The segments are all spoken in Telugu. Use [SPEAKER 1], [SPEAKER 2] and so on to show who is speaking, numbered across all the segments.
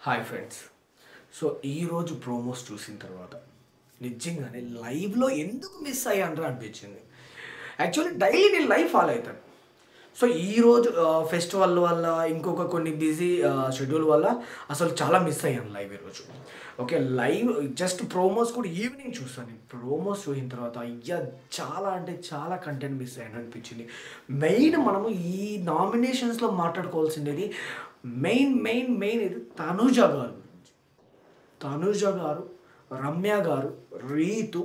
[SPEAKER 1] Hi friends. సో ఈరోజు ప్రోమోస్ చూసిన తర్వాత నిజంగానే లైవ్లో ఎందుకు మిస్ అయ్యాను అనిపించింది. యాక్చువల్లీ డైలీ నేను లైవ్ ఫాలో అవుతాను. సో ఈరోజు ఫెస్టివల్ వల్ల ఇంకొక కొన్ని బిజీ షెడ్యూల్ వల్ల అసలు చాలా మిస్ అయ్యాను లైవ్ ఈరోజు. ఓకే, లైవ్ జస్ట్ ప్రోమోస్ కూడా ఈవినింగ్ చూస్తాను. ప్రోమోస్ చూసిన తర్వాత అయ్యా చాలా అంటే చాలా కంటెంట్ మిస్ అయ్యాను అనిపించింది. మెయిన్ మనము ఈ నామినేషన్స్లో మాట్లాడుకోవాల్సింది మెయిన్ ఇది తనుజ గారు గురించి. తనుజ గారు, రమ్య గారు, రీతు,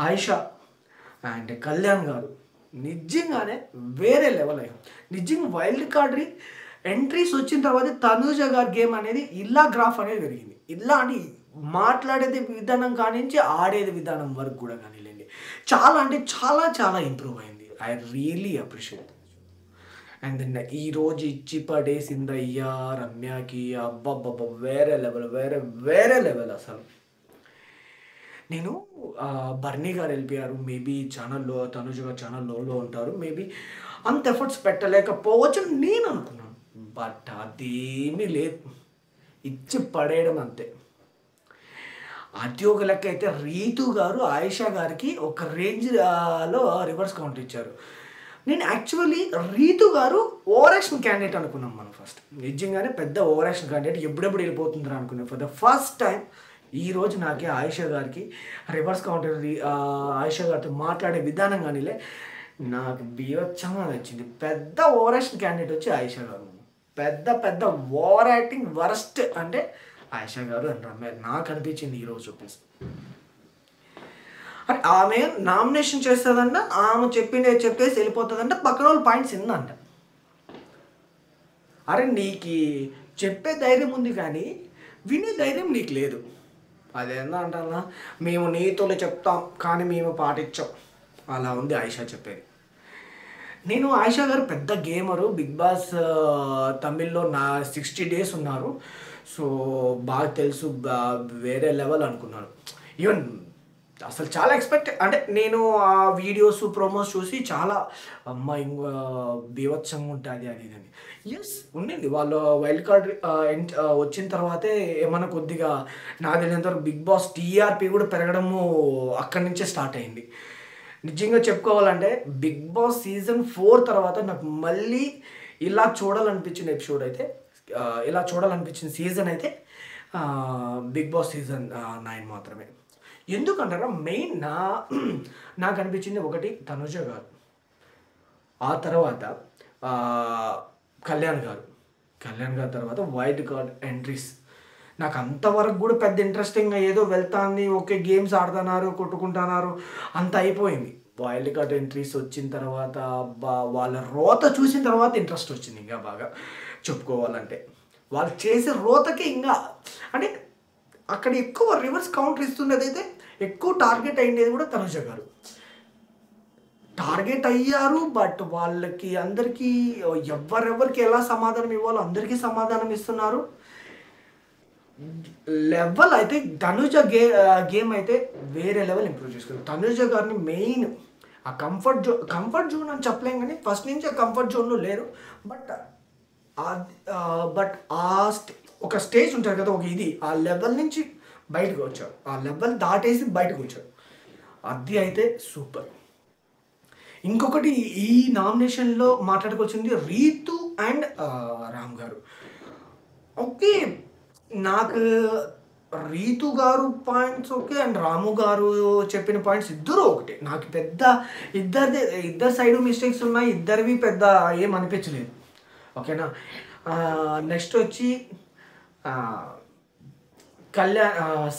[SPEAKER 1] ఆయిషా అండ్ కళ్యాణ్ గారు నిజంగానే వేరే లెవెల్ అయ్యాం. నిజంగా వైల్డ్ కార్డ్ ఎంట్రీస్ వచ్చిన తర్వాత తనుజ గారి గేమ్ అనేది ఇలా గ్రాఫ్ అనేది పెరిగింది. ఇలా అని మాట్లాడేది విధానం కానించి ఆడేది విధానం వరకు కూడా కానివ్వండి, చాలా అంటే చాలా చాలా ఇంప్రూవ్ అయింది. I really appreciate. అండ్ ఈరోజు ఇచ్చి పడేసింది అయ్యా రమ్యకి. అబ్బబ్బబ్బ వేరే లెవెల్, వేరే లెవెల్ అసలు. నేను బర్నీ గారు వెళ్ళిపోయారు, మేబీ ఛానల్లో తనుజ గారు ఛానల్లో ఉంటారు, మేబీ అంత ఎఫర్ట్స్ పెట్టలేకపోవచ్చు నేను అనుకున్నాను. బట్ అదేమీ లేదు, ఇచ్చి పడేయడం అంతే. అది ఒక లెక్క అయితే రీతు గారు ఆయిషా గారికి ఒక రేంజ్లో రివర్స్ కౌంటర్ ఇచ్చారు. నేను యాక్చువల్లీ రీతు గారు ఓవర్ యాక్షన్ క్యాండిడేట్ అనుకున్నాం మనం ఫస్ట్. నిజంగానే పెద్ద ఓవర్ యాక్షన్ క్యాండిడేట్ ఎప్పుడెప్పుడు వెళ్ళిపోతుందిరా అనుకున్నాం. ఫర్ ద ఫస్ట్ టైం ఈరోజు నాకే ఆయిషా గారికి రివర్స్ కౌంటర్, ఆయిషా గారితో మాట్లాడే విధానం కానీలే నాకు బీవచ్చంగా నచ్చింది. పెద్ద ఓవర్ యాక్షన్ క్యాండిడేట్ వచ్చి ఆయిషా గారు. పెద్ద ఓవర్ యాక్టింగ్ వర్స్ట్ అంటే ఆయిషా గారు అండ్ రమ్య నాకు అనిపించింది ఈరోజు చూపిస్తుంది. అంటే ఆమె నామినేషన్ చేస్తుందంట, ఆమె చెప్పేసి వెళ్ళిపోతుందంట, పక్కన వాళ్ళు పాయింట్స్ ఇందంట. అరే నీకు చెప్పే ధైర్యం ఉంది కానీ వినే ధైర్యం నీకు లేదు. అదేందా అంటారా, మేము నీతులు చెప్తాం కానీ మేము పాటించాం, అలా ఉంది ఆయిషా చెప్పేది. నేను ఆయిషా గారు పెద్ద గేమరు, బిగ్ బాస్ తమిళ్లో 60 days ఉన్నారు. సో బాగా తెలుసు, వేరే లెవెల్ అనుకున్నాను. ఈవెన్ అసలు చాలా ఎక్స్పెక్ట్, అంటే నేను ఆ వీడియోస్ ప్రోమోస్ చూసి చాలా అమ్మాయి బీభత్సంగా ఉంటుంది అది ఇదని. ఎస్ ఉండింది. వాళ్ళు వైల్డ్ కార్డ్ వచ్చిన తర్వాతే ఏమన్నా కొద్దిగా నాకు తెలిసినంతవరకు బిగ్ బాస్ టీఆర్పీ కూడా పెరగడము అక్కడి నుంచే స్టార్ట్ అయింది. నిజంగా చెప్పుకోవాలంటే బిగ్ బాస్ సీజన్ 4 తర్వాత నాకు మళ్ళీ ఇలా చూడాలనిపించిన ఎపిసోడ్ అయితే, ఇలా చూడాలనిపించిన సీజన్ అయితే బిగ్ బాస్ సీజన్ 9 మాత్రమే. ఎందుకంటారా, మెయిన్ నాకు అనిపించింది ఒకటి తనుజ గారు, ఆ తర్వాత కళ్యాణ్ గారు తర్వాత వైల్డ్ కార్డ్ ఎంట్రీస్. నాకు అంతవరకు కూడా పెద్ద ఇంట్రెస్టింగ్గా ఏదో వెళ్తాంది, ఓకే గేమ్స్ ఆడుతున్నారు, కొట్టుకుంటున్నారు, అంత అయిపోయింది. వైల్డ్ కార్డ్ ఎంట్రీస్ వచ్చిన తర్వాత వాళ్ళ రోత చూసిన తర్వాత ఇంట్రెస్ట్ వచ్చింది. ఇంకా బాగా చెప్పుకోవాలంటే వాళ్ళు చేసే రోతకి ఇంకా అంటే అక్కడ ఎక్కువ రివర్స్ కౌంటర్ ఇస్తున్నది అయితే ఎక్కువ టార్గెట్ అయ్యేది కూడా తనుజ గారు. టార్గెట్ అయ్యారు, బట్ వాళ్ళకి అందరికీ ఎవరెవరికి ఎలా సమాధానం ఇవ్వాలో అందరికీ సమాధానం ఇస్తున్నారు. లెవెల్ అయితే తనుజ గేమ్ అయితే వేరే లెవెల్ ఇంప్రూవ్ చేసుకుంది. తనుజ గారిని మెయిన్ ఆ కంఫర్ట్ జోన్ అని చెప్పలేం కానీ ఫస్ట్ నుంచి ఆ కంఫర్ట్ జోన్లో లేరు. బట్ ఒక స్టేజ్ ఉంటుంది కదా, ఒక ఇది ఆ లెవెల్ నుంచి బయటకు వచ్చారు, ఆ లెవెల్ దాటేసి బయటకు వచ్చారు. అది అయితే సూపర్. ఇంకొకటి ఈ నామినేషన్లో మాట్లాడుకోవాల్సింది రీతు అండ్ రామ్ గారు. ఓకే, నాకు రీతు గారు పాయింట్స్ ఓకే అండ్ రాము గారు చెప్పిన పాయింట్స్ ఇద్దరు ఒకటే. నాకు పెద్ద ఇద్దరు సైడ్ మిస్టేక్స్ ఉన్నాయి, ఇద్దరివి పెద్ద ఏం అనిపించలేదు. ఓకేనా. నెక్స్ట్ వచ్చి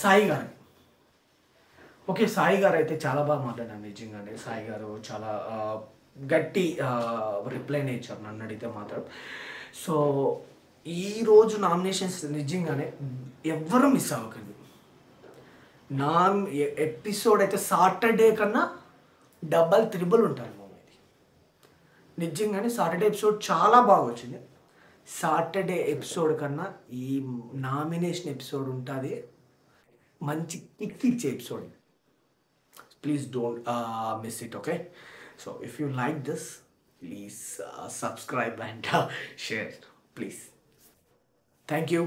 [SPEAKER 1] సాయి గారు. ఓకే, సాయి గారు అయితే చాలా బాగా మాట్లాడారు. నిజంగానే సాయి గారు చాలా గట్టి రిప్లైని ఇచ్చారు నన్ను అడిగితే మాత్రం. సో ఈరోజు నామినేషన్స్ నిజంగానే ఎవ్వరూ మిస్ అవ్వకండి. ఎపిసోడ్ అయితే సాటర్డే కన్నా డబల్ త్రిబుల్ ఉంటుంది మూవీ. నిజంగానే సాటర్డే ఎపిసోడ్ చాలా బాగా వచ్చింది. సాటర్డే ఎపిసోడ్ కన్నా ఈ నామినేషన్ ఎపిసోడ్ ఉంటుంది, మంచి కిక్ ఇచ్చే episode. Please don't miss it, okay? So if you like this, please subscribe and share, please. Thank you.